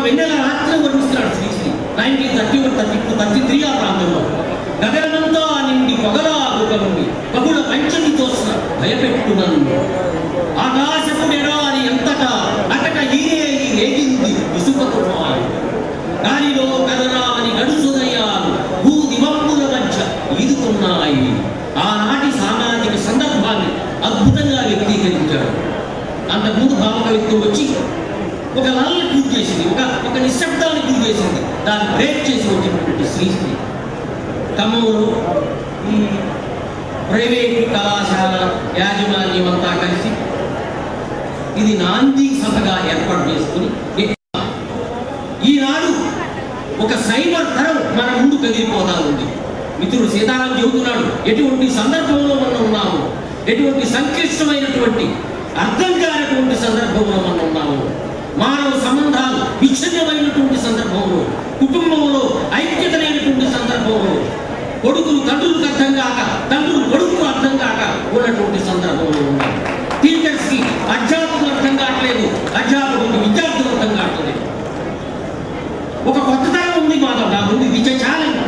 వెన్నెల రాత్రి వర్ణిస్తున్నాడు శ్రీశ్రీ 1931-32 ఆ ప్రాంతంలో. గగనమంతా నిండి పొగలాగుక నుండి పగుల పంచని తోసిన భయపెట్టునను ఆకాశపు నెరాని ఎంతటా అకట ఈరేగి రేగింది ఇసుకతో గాలిలో కదరాని గడుసుదయాలు భూదివంపుల మధ్య ఈదుతున్నాయి. ఆనాటి సామాజిక సందర్భాన్ని అద్భుతంగా వ్యక్తీకరించాడు. అంతకుముందు భావకవిత్వం వచ్చి ఒక లల్ని పూర్తి చేసింది, ఒక నిశ్శబ్దాన్ని పూర్తి చేసింది. దాన్ని బ్రేక్ చేసి వచ్చినటువంటి శ్రీశ్రీ ఖమ్మంలో ఈ ప్రైవేటు కళాశాల యాజమాన్యం అంతా కలిసి ఇది నాంది సభగా ఏర్పాటు చేసుకుని ఈనాడు ఒక సైబర్ తరం మన ముందు కదిలిపోతా ఉంది. మిత్రుడు సీతారాం చెబుతున్నాడు, ఎటువంటి సందర్భంలో మనం ఉన్నాము, ఎటువంటి సంక్లిష్టమైనటువంటి అర్థం కానటువంటి సందర్భంలో మనం ఉన్నాము. మానవ సంబంధాలు విచ్ఛిన్నమైనటువంటి సందర్భంలో, కుటుంబంలో ఐక్యత లేనటువంటి సందర్భంలో, కొడుకులు తండ్రులకు అర్థం కాక, తండ్రులు కొడుకులు అర్థం కాక ఉన్నటువంటి సందర్భంలో ఉన్నాం. టీచర్స్ కి అధ్యాపకులు అర్థం కావట్లేదు, అధ్యాపకులకు విద్యార్థులు అర్థం కావట్లేదు. ఒక కొత్త తరం ఉంది మాధవ్, నా ముందు ఇది ఛాలెంజ్.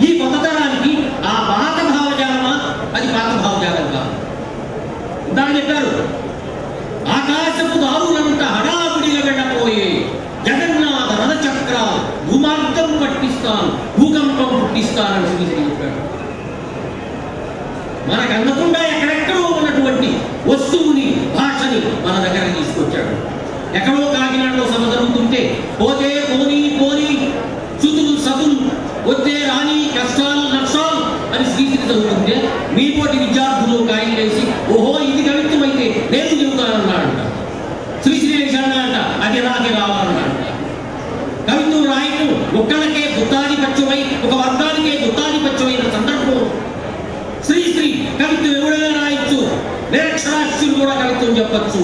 ఈ కొత్త తరానికి ఆ పాత భావజాలమా, అది పాత భావజాలం కాదు. దాన్ని చెప్పారు, ఆకాశపు దారులంత హడావుడిగా వెళ్ళపోయే జగన్నాథ రథచక్రాలు భూమార్గం పట్టిస్తాను, భూకంపం పుట్టిస్తానని శ్రీశ్రీ చెప్పాడు. మనకు అందకుండా ఎక్కడెక్కడో ఉన్నటువంటి వస్తువుని, భాషని మన దగ్గర తీసుకొచ్చాడు. ఎక్కడో కాకినాడలో సభ జరుగుతుంటే పోతే పోనీ పోనీ, చుతులు సతులు వస్తే రాని, కష్టాలు నష్టాలు అని శ్రీశ్రీ చదువుతుంటే మీపోటి విద్యార్థులు కాయలు వేసి ఓహో ఇది కవిత్వం అయితే నేను చెబుతానన్నాడంట. శ్రీశ్రీ వేశాడంట, అది నాకే రావాలన్నాడంట. కవిత్వం రాయటం ఒక్కళ్ళకే గుత్తాధిపత్యమై, ఒక వర్గానికే గుత్తాధిపత్యమైన సందర్భం. శ్రీశ్రీ కవిత్వం ఎవరైనా రాయొచ్చు, నిరక్షరాస్యులు కూడా కవిత్వం చెప్పచ్చు.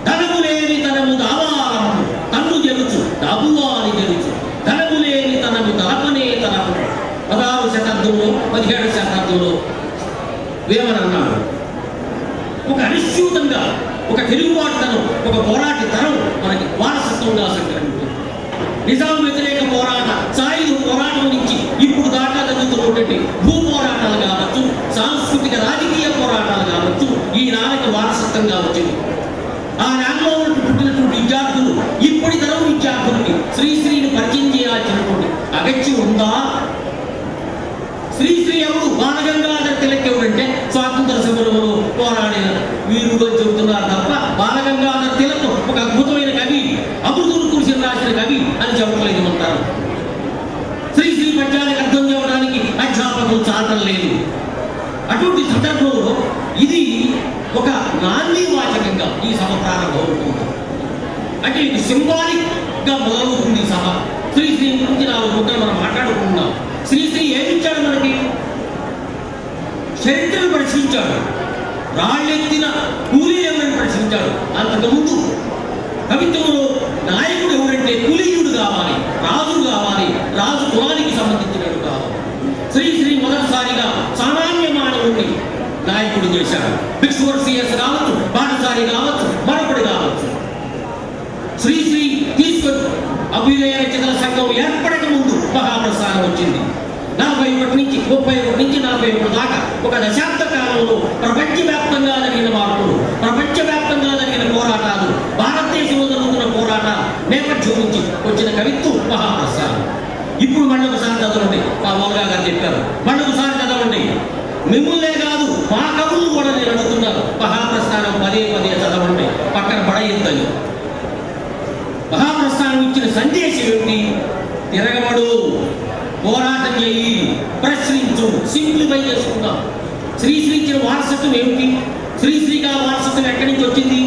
ధనము లేని తనము దావాలము తన్ను జరుచు దాబువాని జరుచు, ధనము లేని తనము తలపనే తనము. 16వ శతాబ్దంలో 17వ శతాబ్దంలో వేమన అన్నాడు. ఒక అనిశ్చితంగా ఒక తెలుగువాడితనం, ఒక పోరాటి తరం మనకి వారసత్వంగా సంక్రమించింది. నిజాం వ్యతిరేక పోరాట, సాయుధ పోరాటం నుంచి ఇప్పుడు దాకా జరుగుతున్నటువంటి భూ పోరాటాలు కావచ్చు, సాంస్కృతిక రాజకీయ పోరాటాలు కావచ్చు, ఈ నాలుగు వారసత్వంగా వచ్చింది. ఆ నాలుగులో పుట్టినటువంటి విద్యార్థులు ఇప్పటి తరం విద్యార్థులకి శ్రీశ్రీని పరిచయం చేయాల్సినటువంటి అగత్యం ఉందా? శ్రీశ్రీ ఎవరు? బాలగంగాధర తిలక్ ఎవరంటే స్వాతంత్ర సమరంలో పోరాడిన వీరుడు అని చెబుతున్నారు తప్ప బాలగంగాధర తిలక్ ఒక అద్భుతమైన కవి, అమృతులు కురిసి రాసిన కవి అని చెప్పలేదు అంటారు. శ్రీశ్రీ పద్యానికి అర్థం చెప్పడానికి అధ్యాపకులు చాటం లేదు. అటువంటి సందర్భంలో ఇది ఒక నాందివాచకంగా ఈ సభ ప్రారంభమవుతుంది. అంటే ఇది సింబాలిక్ గా మొదలవుతుంది ఈ సభ. శ్రీశ్రీ గురించి 4 ముక్కలు మనం మాట్లాడుకుంటున్నాం. శ్రీశ్రీ ఏమిచ్చాడు మనకి? చరిత్రను పరిశీలించాడు, రాళ్ళెత్తిన కూలీలను పరిశీలించాడు. అంతకుముందు కవిత్వంలో నాయకుడు ఎవరంటే కులీయుడు కావాలి, రాజు కావాలి, రాజు కులానికి సంబంధించినట్టు కావాలి. శ్రీశ్రీ మొదటిసారిగా సామాన్య మానవుడిని నాయకుడు చేశాడు. బిక్స్వర్ సిఎస్ కావచ్చు, బాటసారి కావచ్చు, మరొకటి కావచ్చు. శ్రీశ్రీ తీసుకొని అభ్యుదయ రచనల సంఘం ఏర్పడక ముందు మహాప్రస్థానం వచ్చింది. 41 నుంచి 31 నుంచి 41 దాకా ఒక దశాబ్ద కాలంలో ప్రపంచవ్యాప్తంగా జరిగిన మార్పులు, ప్రపంచవ్యాప్తంగా జరిగిన పోరాటాలు, భారతదేశంలో జరుగుతున్న పోరాటాల నేపథ్యం నుంచి వచ్చిన కవిత్వం మహాప్రస్థానం. ఇప్పుడు మళ్ళీ ఒకసారి చదవండి, మా మౌలిగా గారు చెప్పారు, మళ్ళీ ఒకసారి చదవండి. మిమ్మల్నే కాదు మా కవులు కూడా నేను అడుగుతున్నారు, మహాప్రస్థానం పదే చదవండి, పక్కన పడేద్దని. మహాప్రస్థానం ఇచ్చిన సందేశం ఏమిటి? తిరగబడు, పోరాటం చేయి, ప్రశ్నించు, సింప్లిఫై చేసుకుందాం. శ్రీశ్రీ ఇచ్చిన వారసత్వం ఏమిటి? శ్రీశ్రీగా వారసత్వం ఎక్కడి నుంచి వచ్చింది?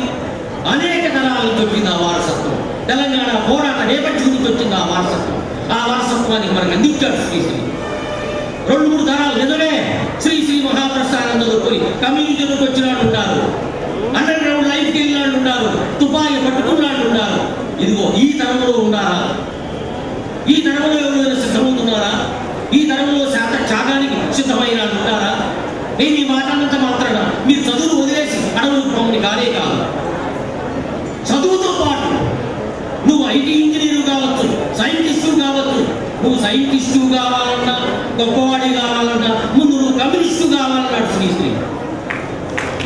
అనేక తరాల నుంచి వచ్చింది ఆ వారసత్వం. తెలంగాణ పోరాట నేపథ్యం నుంచి వచ్చింది ఆ వారసత్వం. ఆ వారసత్వానికి మనకు అందించాడు శ్రీశ్రీ. 2-3 తరాలు నిజమే. శ్రీశ్రీ మహాప్రస్థానం చదువుకొని కమ్యూనిజంలోకి వచ్చిన వాళ్ళు ఉన్నారు, అండర్ గ్రౌండ్ లైఫ్కి వెళ్ళిన వాళ్ళు ఉన్నారు, తుపాయి పట్టుకున్న వాళ్ళు ఉన్నారు. ఇదిగో ఈ తరంలో ఉన్నారా? ఈ తరంలో ఎవరైనా సిద్ధమవుతున్నారా? ఈ తరంలో త్యాగానికి సిద్ధమైన ఉంటారా? నేను ఈ మాట్లాడినంత మాత్రాన మీరు చదువును వదిలేసి అడవులకు పంపని కాదే కాదు. చదువుతో పాటు నువ్వు సైంటిస్టు కావాలన్నా, గొప్పవాడి కావాలన్నా ముందు నువ్వు కమ్యూనిస్టు కావాలన్నాడు శ్రీశ్రీ.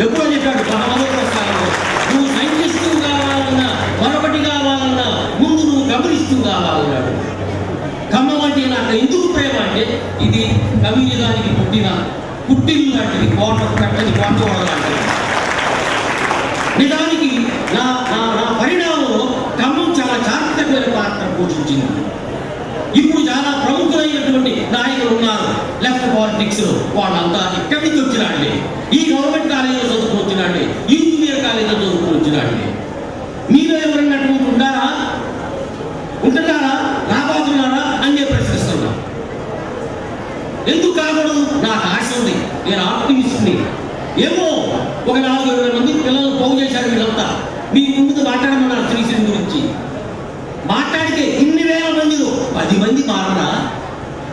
ఎప్పుడో చెప్పాడు మరో ప్రస్థానంలో, నువ్వు సైంటిస్టు కావాలన్నా, మరొకటి కావాలన్నా ముందు నువ్వు కమ్యూనిస్టు కావాలన్నాడు. ఖమ్మం అంటే నాకు ఎందుకు ప్రేమ అంటే ఇది కమ్యూనిజానికి పుట్టిల్లు లాంటిది, కోట పెట్టని కోటవాడ లాంటిది. నిజానికి నా పరిణామంలో ఖమ్మం చాలా చారిత్రకమైన పాత్ర పోషించింది. ఇప్పుడు చాలా ప్రముఖులైనటువంటి నాయకులు ఉన్నారు లెఫ్ట్ పాలిటిక్స్ లో, వాళ్ళంతా ఇక్కడి నుంచి వచ్చినాడే, ఈ గవర్నమెంట్ కాలేజీలో చదువుకుని వచ్చినాడే, ఈ జూనియర్ కాలేజీలో చదువుకుని వచ్చినాడే. మీలో ఎవరైనా ఉండారా, ఉంటున్నారా, రాబోతున్నారా అని ప్రశ్నిస్తున్నా. ఎందుకు కాకూడదు? నాకు ఆశ ఉంది, నేను ఆప్టిమిస్ట్ని. ఏమో ఒక 40-20 మంది పిల్లలు పోగు చేశారు. వీళ్ళంతా మీ ముందు మాట్లాడమన్నారు శ్రీశ్రీ గురించి. మాట్లాడితే ఇన్ని వేల మందిలో 10 మంది మారరా,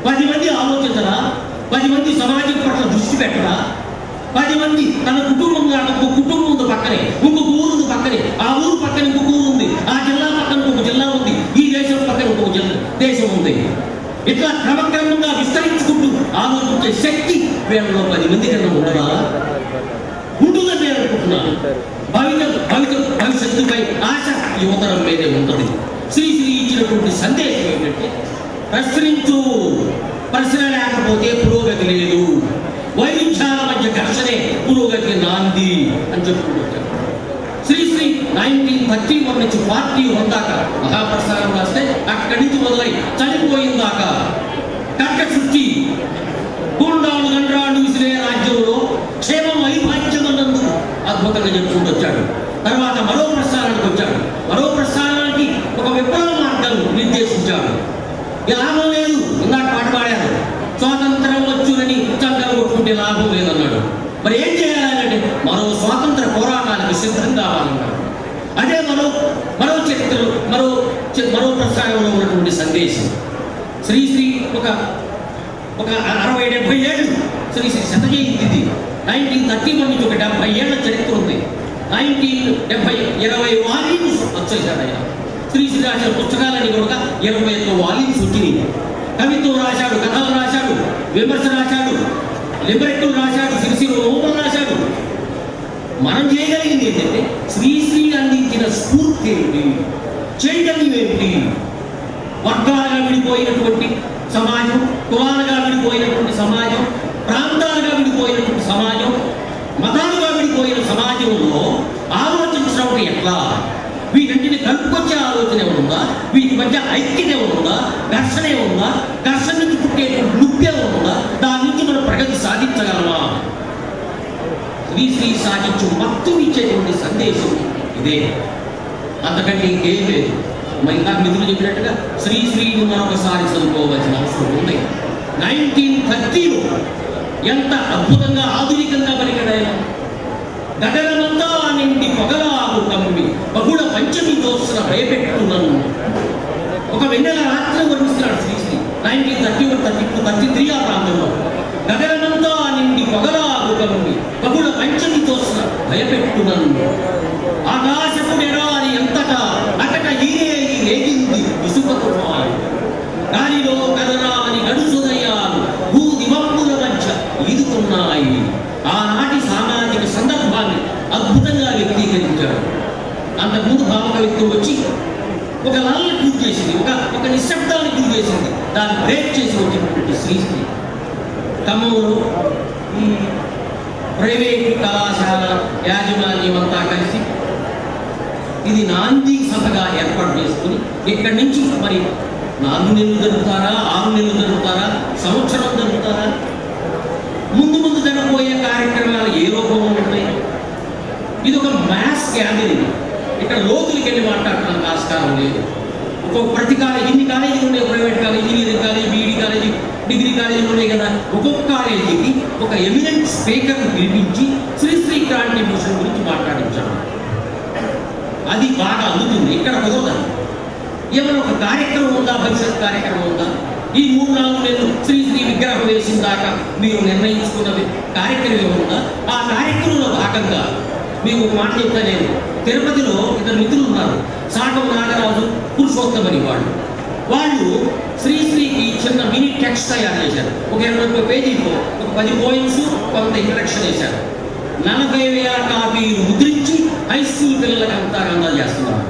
10 మంది ఆలోచించరా, 10 మంది సమాజం పట్ల దృష్టి పెట్టరా, 10 మంది తన కుటుంబం ఒక కుటుంబం ఉంది పక్కనే, ఇంకొక ఊరు ఉంది పక్కనే, ఆ ఊరు పక్కన ఇంకొక ఊరు ఉంది, ఆ జిల్లా పక్కన ఇంకొక జిల్లా ఉంది, ఈ దేశం పక్కన ఇంకొక దేశం ఉంది. ఇట్లా క్రమక్రమంగా విస్తరించుకుంటూ ఆలోచించే శక్తి వీళ్ళలో 10 మంది కన్నా ఉండదా? ఉంటుందని నేను అనుకుంటున్నాను. భవిష్యత్తుపై ఆశ యువతరం మీదే ఉంటుంది. శ్రీశ్రీ ఇచ్చినటువంటి సందేశం ఏంటంటే, ప్రశ్న లేకపోతే పురోగతి లేదు, వైవిధ్యాల మధ్య ఘర్షణే పురోగతి నాంది అని చెప్పుకుంటూ వచ్చారు. శ్రీశ్రీ 1931 నుంచి 41 దాకా మహాప్రస్థానం రాస్తే అక్కడి నుంచి మొదలై చనిపోయిన దాకా కర్క సృష్టి, గుండాలు గండ్రాళ్ళు విసిరే రాజ్యంలో క్షేమం ఐపాధ్యం అన్నందుకు అద్భుతంగా చెప్పుకుంటూ వచ్చాడు. తర్వాత మరో ప్రస్థానానికి వచ్చాడు. మరో ప్రస్థానానికి ఒక విప్లవ మార్గాన్ని నిర్దేశించాడు. లాభం లేదు, ఇందాక పాట పాడారు, స్వాతంత్రం వచ్చునని చంకలు కొట్టుకుంటే లాభం లేదన్నాడు. మరి ఏం చేయాలంటే మరో స్వాతంత్ర పోరాటానికి సిద్ధం కావాలన్నాడు. అదే మరో చరిత్రలో మరో ప్రస్థానంలో ఉన్నటువంటి సందేశం. శ్రీశ్రీ ఒక 60-70 ఏళ్ళు శ్రీశ్రీ శత జయంతి 1931 నుంచి ఒక 70 ఏళ్ల చరిత్ర ఉంది. 1970 20 వాల్యూమ్స్ వచ్చేసాడు ఆయన. శ్రీశ్రీ రాసిన పుస్తకాలని కూడా 21 వాల్యూమ్స్ వచ్చినాయి. కవిత్వం రాశాడు, కథలు రాశాడు, విమర్శ రాశాడు, లిబరెక్టులు రాశాడు, సిరిసిలో నోబల్ రాశాడు. మనం చేయగలిగింది ఏంటంటే శ్రీశ్రీ అందించిన స్ఫూర్తి ఏమిటి, చైతన్యం ఏమిటి, వర్గాలుగా విడిపోయినటువంటి సమాజం, కులాలుగా విడిపోయినటువంటి సమాజం, ప్రాంతాలుగా విడిపోయినటువంటి సమాజం, మతాలుగా విడిపోయిన సమాజంలో ఆలోచించడం ఎట్లా, వీటింటిని కలుపుకొచ్చే ఆలోచన ఏమన్నా, వీటి మధ్య ఐక్యత ఏమన్నా, ఘర్షణ ఏమన్నా, ఘర్షణ నుంచి పుట్టేటువంటి నొప్పి ఏమన్నా, దాని నుంచి మనం ప్రగతి సాధించగలమా? శ్రీశ్రీ సాధించు మత్తునిచ్చేటువంటి సందేశం ఇదే, అంతకంటే ఇంకేం లేదు. మరి నాకు మిత్రులు చెప్పినట్టుగా శ్రీశ్రీని మరొకసారి చదువుకోవాల్సిన అవసరం ఉంది. 1930లో ఎంత అద్భుతంగా ఆధునికంగా పలికాడాయన. గగనమంతా నిండి పొగలాగు కమ్మి బహుళ పంచమి దోస్తున భయపెట్టున్నాను. ఒక వెన్నెల రాత్రి వర్ణిస్తున్నాడు శ్రీశ్రీ 1932-33 ఆ ప్రాంతంలో. గగనమంతా నిండి పొగలాగు కమ్మి బహుళ పంచమి దోస్తున భయపెట్టున్నాను. ఆకాశపు ఎడారి ఎంతటా అటక ఏగింది ఇసుక తుఫాను. గాలిలో కదరాని గడుసుదయాలు భూదివంపుల మధ్య ఈదుతున్నాయి. ఆనాటి సామాజిక సందర్భాన్ని అద్భుతంగా వ్యక్తీకరించాడు. అంతకుముందు భావకవిత్వం వచ్చి ఒక లల్ని గురి చేసింది, ఒక నిశ్శబ్దాన్ని గురి చేసింది, దాన్ని బ్రేక్ చేసి వచ్చినటువంటి శ్రీశ్రీ. ఖమ్మంలో ఈ ప్రైవేటు కళాశాల యాజమాన్యం అంతా కలిసి ఇది నాంది సభగా ఏర్పాటు చేసుకుని ఇక్కడి నుంచి మరి 4 నెలలు జరుగుతారా, 6 నెలలు జరుగుతారా, సంవత్సరం జరుగుతారా, ముందు జరగబోయే కార్యక్రమాలు ఏ రూపంలో ఉంటాయి? ఇది ఒక మ్యాస్ గ్యాదరింగ్. ఇక్కడ లోతులకి వెళ్ళి మాట్లాడటానికి ఆస్కారం లేదు. ప్రతి కాలేజీ, ఇన్ని కాలేజీలు ఉన్నాయి, private college, engineering college, BEd college, degree కాలేజీలు ఉన్నాయి కదా. ఒక్కొక్క కాలేజీకి ఒక ఎమినెంట్ స్పీకర్ని పిలిపించి శ్రీశ్రీ కాంట్రిబ్యూషన్ గురించి మాట్లాడించాడు. అది బాగా అందుతుంది. ఇక్కడ కుదరదు. ఏమైనా ఒక కార్యక్రమం ఉందా, భవిష్యత్ కార్యక్రమం ఉందా? ఈ 3-4 నెలలు శ్రీశ్రీ విగ్రహం వేసిన దాకా మీరు నిర్ణయించుకున్నది కార్యక్రమం ఉందా? ఆ కార్యక్రమంలో భాగంగా మీకు ఒక మాట చెప్తా. నేను తిరుపతిలో 2 మిత్రులు ఉన్నారు, సాటం నాగరాజు, పురుషోత్తమని. వాళ్ళు శ్రీశ్రీకి చిన్న మినీ టెక్స్ట్ తయారు చేశారు. ఒక 20 పేజీలో ఒక 10 పోయిమ్స్, కొంత ఇంట్రడక్షన్ వేశారు. 40,000 కాపీలు ముద్రించి హై స్కూల్ పిల్లలకి అంతా అందజేస్తున్నారు.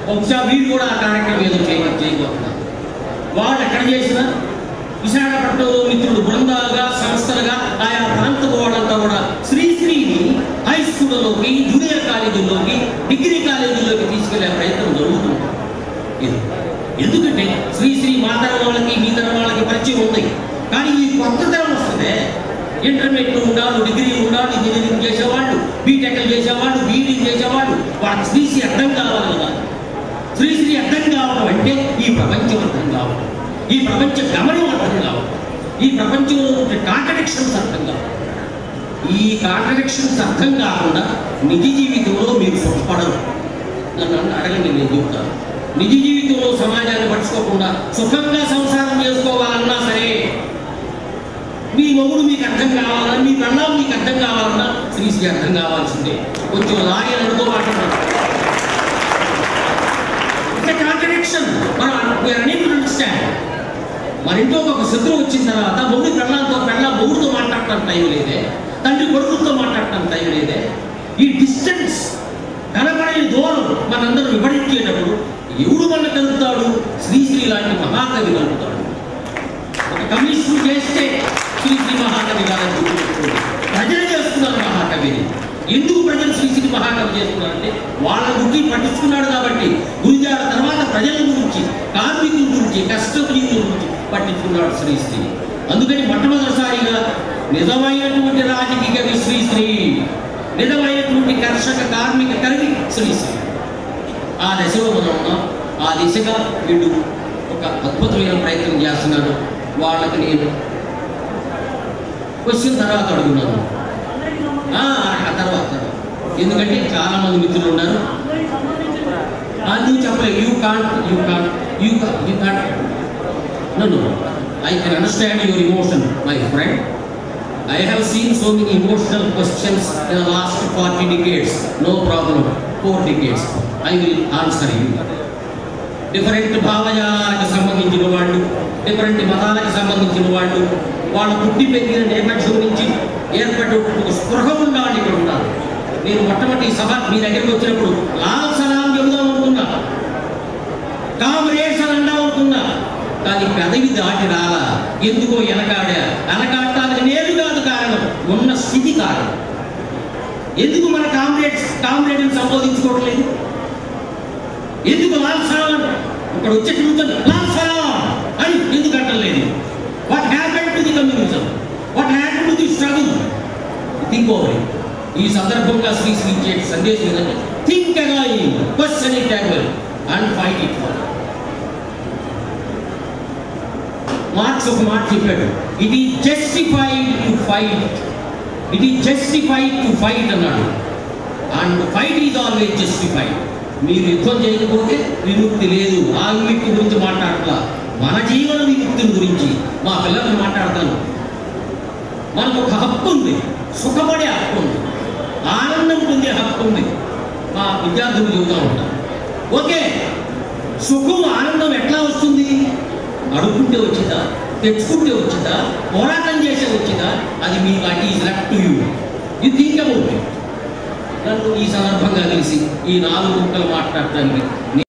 బహుశా వీళ్ళు కూడా ఆ కార్యక్రమం ఏదో చేయబోతున్నారు. వాళ్ళు ఎక్కడ చేసినా విశాఖపట్నంలో మిత్రులు బృందాలుగా, సంస్థలుగా, ఆయా ప్రాంతపు వాళ్ళంతా కూడా శ్రీశ్రీని హై స్కూళ్ళలోకి, జూనియర్ కాలేజీల్లోకి, డిగ్రీ కాలేజీల్లోకి తీసుకెళ్లే ప్రయత్నం జరుగుతుంది. ఎందుకంటే శ్రీశ్రీ మా తరం వాళ్ళకి, మీ తరం వాళ్ళకి పరిచయం ఉంది. కానీ ఈ కొత్త తరం వస్తుంది. ఇంటర్మీడియట్ ఉండాలి, డిగ్రీ ఉండాలి, ఇంజనీరింగ్ చేసేవాళ్ళు, బీటెక్లు చేసేవాళ్ళు, బీఈడీ చేసేవాళ్ళు, వాళ్ళకి శ్రీశ్రీ అర్థం కావాలి కదా. శ్రీశ్రీ అర్థం కావడం అంటే ఈ ప్రపంచం అర్థం కావడం, ఈ ప్రపంచ గమనం అర్థం కావడం, ఈ ప్రపంచంలో ఉండే కాంట్రడిక్షన్స్ అర్థం కావడం. ఈ కాంట్రడిక్షన్స్ అర్థం కాకుండా నిజ జీవితంలో మీరు సుఖపడరు. నన్ను అడగండి, నేను చెబుతాను. నిజ జీవితంలో సమాజాన్ని పట్టుకోకుండా సుఖంగా సంసారం చేసుకోవాలన్నా సరే, మీ మొగుడు మీకు అర్థం కావాలన్నా, మీ పెళ్ళాం మీకు అర్థం కావాలన్నా శ్రీశ్రీ అర్థం కావాల్సిందే. కొంచెం లాయర్ అనుకో మాట్లాడారు. కాంట్రడిక్షన్ మన ఇంట్లో ఒక శత్రువు వచ్చిన తర్వాత మొగుడు పెళ్ళ మొగుడుతో మాట్లాడటానికి టైం లేదే, తండ్రి కొడుకులతో మాట్లాడటానికి టైం లేదే. ఈ డిస్టెన్స్, కనబడని దూరం మనందరూ వివరించేటప్పుడు ఎవడు మన కలుగుతాడు? శ్రీశ్రీ లాంటి మహాకవి కలుగుతాడు. ఒక కమ్యూనిస్టు చేస్తే శ్రీశ్రీ మహాకవి కాదని ప్రజలు చేస్తున్నారు మహాకవిని. ఎందుకు ప్రజలు శ్రీశ్రీ మహాకవి చేస్తున్నారంటే వాళ్ళ గురించి పట్టించుకున్నాడు కాబట్టి. గురిజాడ తర్వాత ప్రజల గురించి, కార్మికుల గురించి, కష్టజీవుల గురించి పట్టించుకున్నాడు శ్రీశ్రీ. అందుకని మొట్టమొదటిసారిగా నిజమైనటువంటి రాజకీయ కవి శ్రీశ్రీ, నిజమైనటువంటి కర్షక కార్మిక కవి శ్రీశ్రీ. ఆ దశలో మనం ఉన్నాం. ఆ దిశగా వీళ్ళు ఒక అద్భుతమైన ప్రయత్నం చేస్తున్నారు. వాళ్ళకి నేను క్వశ్చన్ తర్వాత అడుగున్నాను. తర్వాత ఎందుకంటే చాలా మంది మిత్రులు ఉన్నారు. నువ్వు చెప్పలేదు. You can't. No. I can understand your emotion, my friend. I have seen so many emotional questions in the last 40 decades. No problem. 4 decades. I will answer you. Different భావజాలకు సంబంధించిన వాళ్ళు, డిఫరెంట్ మతాలకు సంబంధించిన వాళ్ళు, వాళ్ళు పుట్టి పెరిగిన నేపథ్యం నుంచి ఏర్పడి ఒక స్పృహ ఉండాలి. ఇక్కడ ఉన్నారు. నేను మొట్టమొదటి సభ మీ దగ్గరికి వచ్చినప్పుడు లాల్ సలాం చెబుదాం అనుకున్నా, కామ్రేడ్స్ అని అందాం అనుకున్నా. కానీ పెదవి దాటి రాలా. ఎందుకో వెనకాడటానికి నేను కాదు కారణం, ఉన్న స్థితి కారణం. ఎందుకు మన కామ్రేడ్ని సంబోధించుకోవట్లేదు? ఎందుకు లాల్ సలాం ఇక్కడ వచ్చేట్టు లాల్ సలాం అని ఎందుకు అంటలేదు? What happened to the communism? What happened to the struggle? Think over it. ఈ సందర్భంగా శ్రీశ్రీ ఇచ్చే సందేశం ఏంటంటే think again, question it again and fight it for. Marx ఒక మాట చెప్పాడు, it is justified to fight. It is justified to fight అన్నాడు. And fight is always justified. మీరు యుద్ధం చేయకపోతే విముక్తి లేదు. ఆ విముక్తి గురించి మాట్లాడట్లా, మన జీవన విముక్తిని గురించి మా పిల్లలను మాట్లాడతాను. మనకు ఒక హక్కు ఉంది, సుఖపడే హక్కు ఉంది, ఆనందం పొందే హక్కు ఉంది. మా విద్యార్థులు చెబుతూ ఉంటారు. ఓకే, సుఖం ఆనందం ఎట్లా వస్తుంది? అడుక్కుంటే వచ్చిందా, తెచ్చుకుంటే వచ్చిందా, పోరాటం చేసే వచ్చిందా? అది మీ వాటి is left to you. You think about it. నన్ను ఈ సందర్భంగా కలిసి ఈ 4 ముక్కలు మాట్లాడటానికి